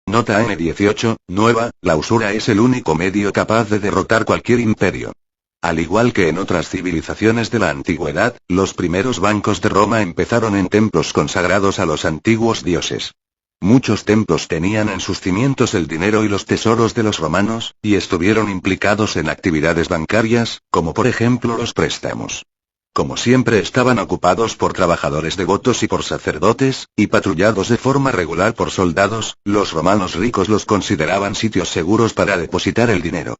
Nota N18, nueva, la usura es el único medio capaz de derrotar cualquier imperio. Al igual que en otras civilizaciones de la antigüedad, los primeros bancos de Roma empezaron en templos consagrados a los antiguos dioses. Muchos templos tenían en sus cimientos el dinero y los tesoros de los romanos, y estuvieron implicados en actividades bancarias, como por ejemplo los préstamos. Como siempre estaban ocupados por trabajadores devotos y por sacerdotes, y patrullados de forma regular por soldados, los romanos ricos los consideraban sitios seguros para depositar el dinero.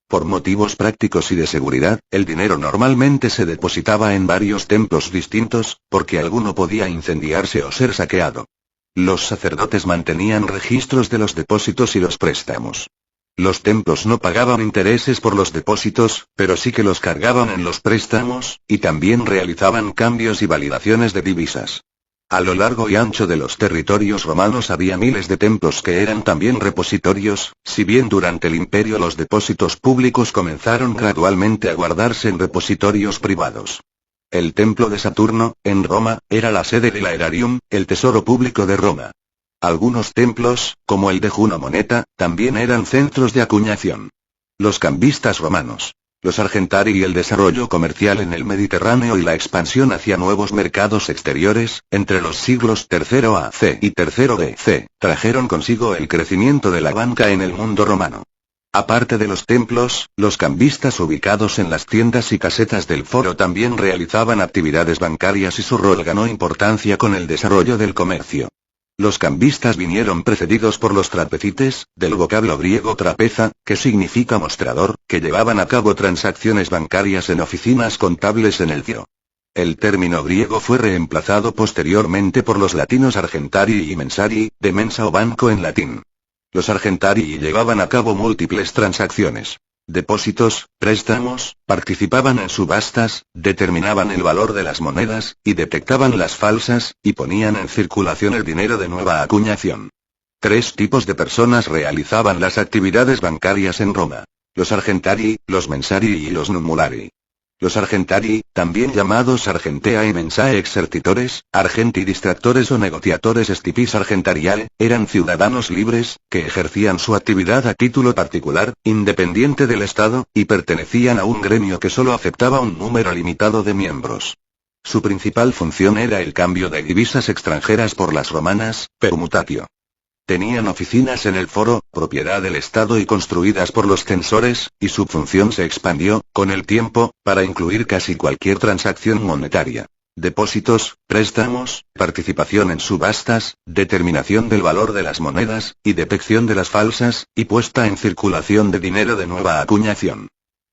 Por motivos prácticos y de seguridad, el dinero normalmente se depositaba en varios templos distintos, porque alguno podía incendiarse o ser saqueado. Los sacerdotes mantenían registros de los depósitos y los préstamos. Los templos no pagaban intereses por los depósitos, pero sí que los cargaban en los préstamos, y también realizaban cambios y validaciones de divisas. A lo largo y ancho de los territorios romanos había miles de templos que eran también repositorios, si bien durante el imperio los depósitos públicos comenzaron gradualmente a guardarse en repositorios privados. El templo de Saturno, en Roma, era la sede del aerarium, el tesoro público de Roma. Algunos templos, como el de Juno Moneta, también eran centros de acuñación. Los cambistas romanos, los argentari y el desarrollo comercial en el Mediterráneo y la expansión hacia nuevos mercados exteriores, entre los siglos III AC y III BC, trajeron consigo el crecimiento de la banca en el mundo romano. Aparte de los templos, los cambistas ubicados en las tiendas y casetas del foro también realizaban actividades bancarias y su rol ganó importancia con el desarrollo del comercio. Los cambistas vinieron precedidos por los trapecites, del vocablo griego trapeza, que significa mostrador, que llevaban a cabo transacciones bancarias en oficinas contables en el cio. El término griego fue reemplazado posteriormente por los latinos argentari y mensari, de mensa o banco en latín. Los argentari llevaban a cabo múltiples transacciones. Depósitos, préstamos, participaban en subastas, determinaban el valor de las monedas, y detectaban las falsas, y ponían en circulación el dinero de nueva acuñación. Tres tipos de personas realizaban las actividades bancarias en Roma: los argentari, los mensari y los numulari. Los argentari, también llamados argentea y mensae exercitores, argenti distractores o negociatores stipis argentariae, eran ciudadanos libres, que ejercían su actividad a título particular, independiente del Estado, y pertenecían a un gremio que solo aceptaba un número limitado de miembros. Su principal función era el cambio de divisas extranjeras por las romanas, permutatio. Tenían oficinas en el foro, propiedad del Estado y construidas por los censores, y su función se expandió, con el tiempo, para incluir casi cualquier transacción monetaria. Depósitos, préstamos, participación en subastas, determinación del valor de las monedas, y detección de las falsas, y puesta en circulación de dinero de nueva acuñación.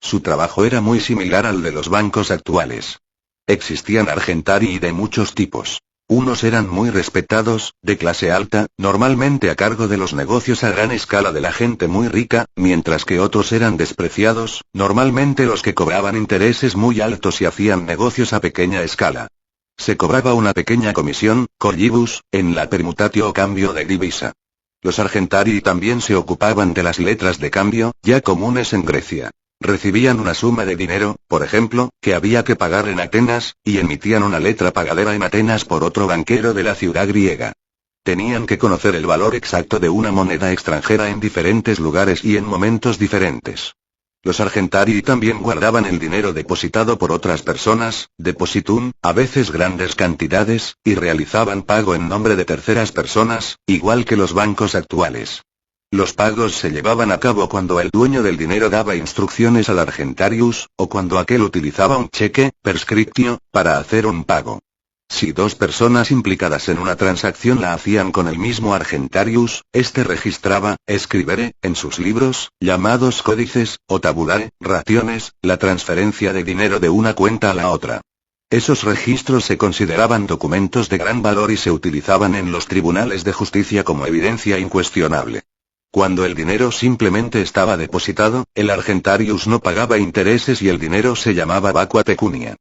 Su trabajo era muy similar al de los bancos actuales. Existían argentari de muchos tipos. Unos eran muy respetados, de clase alta, normalmente a cargo de los negocios a gran escala de la gente muy rica, mientras que otros eran despreciados, normalmente los que cobraban intereses muy altos y hacían negocios a pequeña escala. Se cobraba una pequeña comisión, collibus, en la permutatio o cambio de divisa. Los argentari también se ocupaban de las letras de cambio, ya comunes en Grecia. Recibían una suma de dinero, por ejemplo, que había que pagar en Atenas, y emitían una letra pagadera en Atenas por otro banquero de la ciudad griega. Tenían que conocer el valor exacto de una moneda extranjera en diferentes lugares y en momentos diferentes. Los argentari también guardaban el dinero depositado por otras personas, depositum, a veces grandes cantidades, y realizaban pago en nombre de terceras personas, igual que los bancos actuales. Los pagos se llevaban a cabo cuando el dueño del dinero daba instrucciones al argentarius, o cuando aquel utilizaba un cheque, prescriptio, para hacer un pago. Si dos personas implicadas en una transacción la hacían con el mismo argentarius, este registraba, escribere, en sus libros, llamados códices, o tabulae, raciones, la transferencia de dinero de una cuenta a la otra. Esos registros se consideraban documentos de gran valor y se utilizaban en los tribunales de justicia como evidencia incuestionable. Cuando el dinero simplemente estaba depositado, el argentarius no pagaba intereses y el dinero se llamaba vacua pecunia.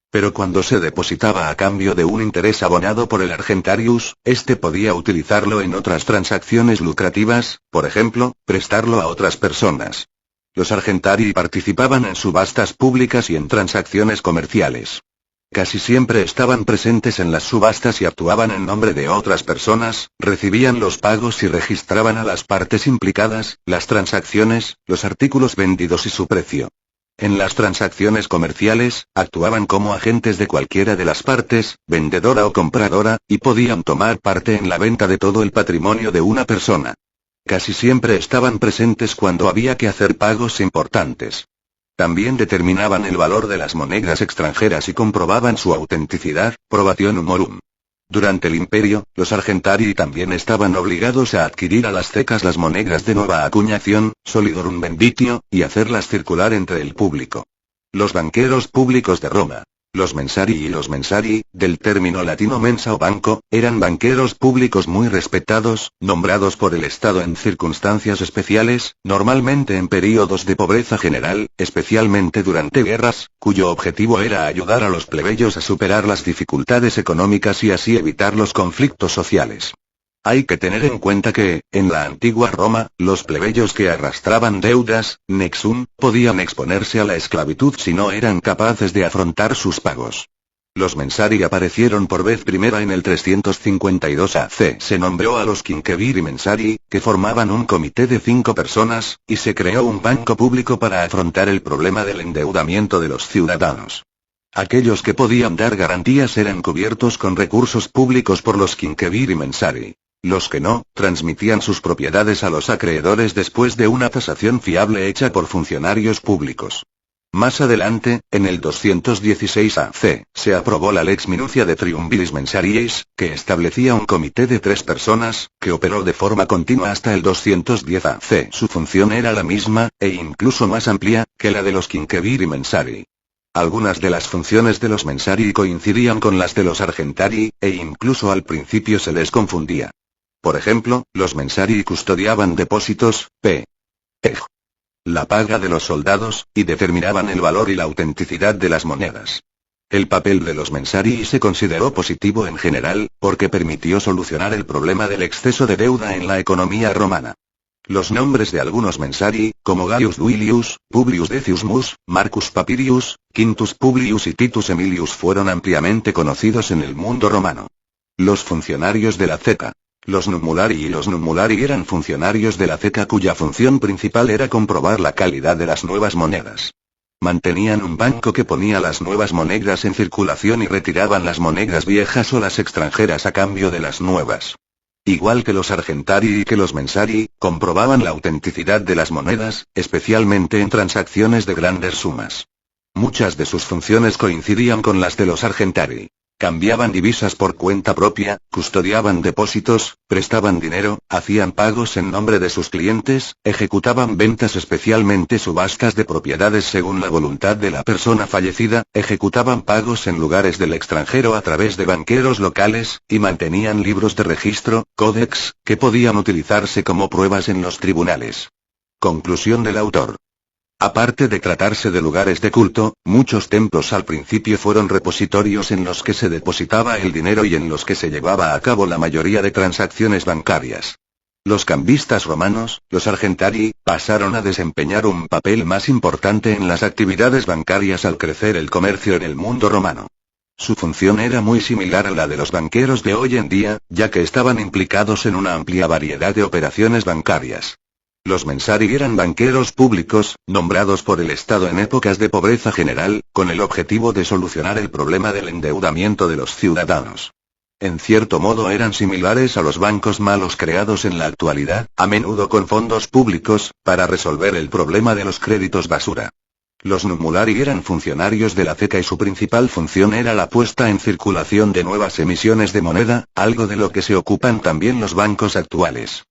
Pero cuando se depositaba a cambio de un interés abonado por el argentarius, este podía utilizarlo en otras transacciones lucrativas, por ejemplo, prestarlo a otras personas. Los argentari participaban en subastas públicas y en transacciones comerciales. Casi siempre estaban presentes en las subastas y actuaban en nombre de otras personas, recibían los pagos y registraban a las partes implicadas, las transacciones, los artículos vendidos y su precio. En las transacciones comerciales, actuaban como agentes de cualquiera de las partes, vendedora o compradora, y podían tomar parte en la venta de todo el patrimonio de una persona. Casi siempre estaban presentes cuando había que hacer pagos importantes. También determinaban el valor de las monedas extranjeras y comprobaban su autenticidad, probatio numorum. Durante el imperio, los argentarii también estaban obligados a adquirir a las cecas las monedas de nueva acuñación, solidorum venditio, y hacerlas circular entre el público. Los banqueros públicos de Roma, los mensarii y los mensarii, del término latino mensa o banco, eran banqueros públicos muy respetados, nombrados por el Estado en circunstancias especiales, normalmente en períodos de pobreza general, especialmente durante guerras, cuyo objetivo era ayudar a los plebeyos a superar las dificultades económicas y así evitar los conflictos sociales. Hay que tener en cuenta que, en la antigua Roma, los plebeyos que arrastraban deudas, nexum, podían exponerse a la esclavitud si no eran capaces de afrontar sus pagos. Los mensarii aparecieron por vez primera en el 352 AC. Se nombró a los quinqueviri mensarii, que formaban un comité de 5 personas, y se creó un banco público para afrontar el problema del endeudamiento de los ciudadanos. Aquellos que podían dar garantías eran cubiertos con recursos públicos por los quinqueviri mensarii. Los que no, transmitían sus propiedades a los acreedores después de una tasación fiable hecha por funcionarios públicos. Más adelante, en el 216 AC, se aprobó la Lex Minucia de Triumviris Mensariis, que establecía un comité de 3 personas, que operó de forma continua hasta el 210 AC. Su función era la misma, e incluso más amplia, que la de los quinqueviri mensarii. Algunas de las funciones de los mensarii coincidían con las de los argentarii, e incluso al principio se les confundía. Por ejemplo, los mensarii custodiaban depósitos, la paga de los soldados, y determinaban el valor y la autenticidad de las monedas. El papel de los mensarii se consideró positivo en general, porque permitió solucionar el problema del exceso de deuda en la economía romana. Los nombres de algunos mensarii, como Gaius Duilius, Publius Decius Mus, Marcus Papirius, Quintus Publius y Titus Emilius fueron ampliamente conocidos en el mundo romano. Los funcionarios de la ceca. Los numularii y los numularii eran funcionarios de la ceca cuya función principal era comprobar la calidad de las nuevas monedas. Mantenían un banco que ponía las nuevas monedas en circulación y retiraban las monedas viejas o las extranjeras a cambio de las nuevas. Igual que los argentarii y que los mensarii, comprobaban la autenticidad de las monedas, especialmente en transacciones de grandes sumas. Muchas de sus funciones coincidían con las de los argentarii. Cambiaban divisas por cuenta propia, custodiaban depósitos, prestaban dinero, hacían pagos en nombre de sus clientes, ejecutaban ventas especialmente subastas de propiedades según la voluntad de la persona fallecida, ejecutaban pagos en lugares del extranjero a través de banqueros locales, y mantenían libros de registro, códex, que podían utilizarse como pruebas en los tribunales. Conclusión del autor. Aparte de tratarse de lugares de culto, muchos templos al principio fueron repositorios en los que se depositaba el dinero y en los que se llevaba a cabo la mayoría de transacciones bancarias. Los cambistas romanos, los argentarii, pasaron a desempeñar un papel más importante en las actividades bancarias al crecer el comercio en el mundo romano. Su función era muy similar a la de los banqueros de hoy en día, ya que estaban implicados en una amplia variedad de operaciones bancarias. Los mensarii eran banqueros públicos, nombrados por el Estado en épocas de pobreza general, con el objetivo de solucionar el problema del endeudamiento de los ciudadanos. En cierto modo eran similares a los bancos malos creados en la actualidad, a menudo con fondos públicos, para resolver el problema de los créditos basura. Los numularii eran funcionarios de la ceca y su principal función era la puesta en circulación de nuevas emisiones de moneda, algo de lo que se ocupan también los bancos actuales.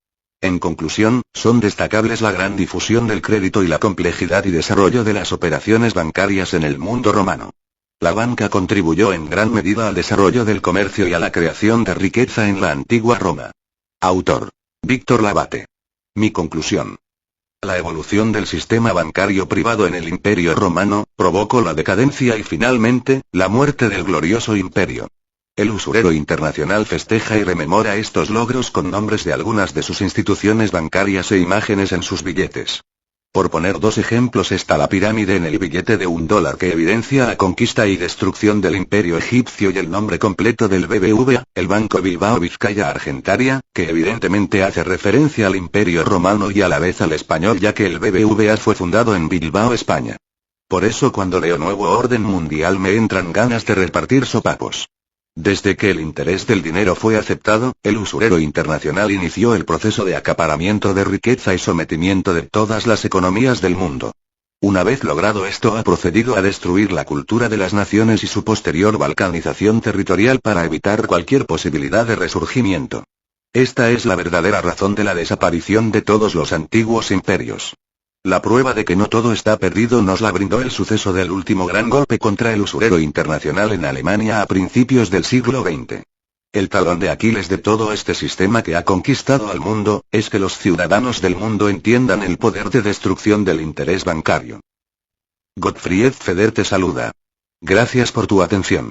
En conclusión, son destacables la gran difusión del crédito y la complejidad y desarrollo de las operaciones bancarias en el mundo romano. La banca contribuyó en gran medida al desarrollo del comercio y a la creación de riqueza en la antigua Roma. Autor. Víctor Labate. Mi conclusión. La evolución del sistema bancario privado en el Imperio Romano, provocó la decadencia y finalmente, la muerte del glorioso imperio. El usurero internacional festeja y rememora estos logros con nombres de algunas de sus instituciones bancarias e imágenes en sus billetes. Por poner dos ejemplos está la pirámide en el billete de $1 que evidencia la conquista y destrucción del imperio egipcio y el nombre completo del BBVA, el Banco Bilbao Vizcaya Argentaria, que evidentemente hace referencia al imperio romano y a la vez al español ya que el BBVA fue fundado en Bilbao, España. Por eso cuando leo Nuevo Orden Mundial me entran ganas de repartir sopapos. Desde que el interés del dinero fue aceptado, el usurero internacional inició el proceso de acaparamiento de riqueza y sometimiento de todas las economías del mundo. Una vez logrado esto ha procedido a destruir la cultura de las naciones y su posterior balcanización territorial para evitar cualquier posibilidad de resurgimiento. Esta es la verdadera razón de la desaparición de todos los antiguos imperios. La prueba de que no todo está perdido nos la brindó el suceso del último gran golpe contra el usurero internacional en Alemania a principios del siglo XX. El talón de Aquiles de todo este sistema que ha conquistado al mundo, es que los ciudadanos del mundo entiendan el poder de destrucción del interés bancario. Gottfried Feder te saluda. Gracias por tu atención.